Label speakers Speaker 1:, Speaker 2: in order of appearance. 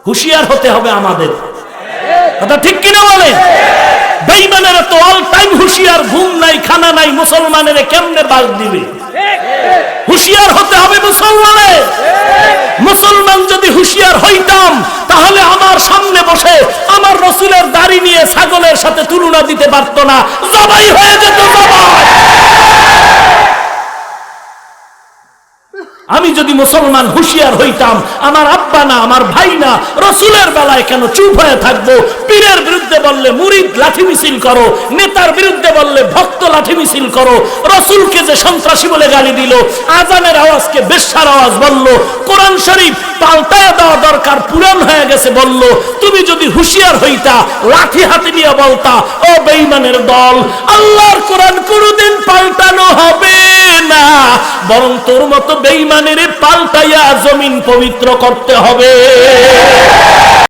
Speaker 1: হুঁশিয়ার হতে হবে আমাদের। কথা ঠিক কিনা বলে? বেঈমানেরা তো অল টাইম হুঁশিয়ার, ঘুম নাই খানা নাই, মুসলমানেরা কেমনে বাস দিবে? হুঁশিয়ার হতে হবে মুসলমানের। মুসলমান যদি হুঁশিয়ার হইতাম তাহলে আমার সামনে বসে আমার রাসূলের দাড়ি নিয়ে ছাগলের সাথে তুলনা দিতে পারতো না, জবাই হয়ে যেত জবাই। আমি যদি মুসলমান হুঁশিয়ার হইতাম, আমার আব্বা না, আমার ভাই না, রাসূলের বেলায় কেন চুপ হয়ে থাকবো? পীরের বিরুদ্ধে বললে মুরিদ লাঠি মিছিল করো, নেতার বিরুদ্ধে বললে ভক্ত লাঠি মিছিল করো, রাসূলকে যে সন্ত্রাসী বলে গালি দিল, আজানের আওয়াজকে বেশ্যার আওয়াজ বলল, কোরআন শরীফ পাল্টায় দেওয়া দরকার, পুরান হয়ে গেছে বলল, তুমি যদি হুঁশিয়ার হইতা, লাঠি হাতে নিয়ে বলতা, ও বেঈমানের দল, আল্লাহর কোরআন কোনদিন পাল্টানো হবে না, বরং তোর মতো বেঈমানের পাল্টাইয়া জমিন পবিত্র করতে হবে।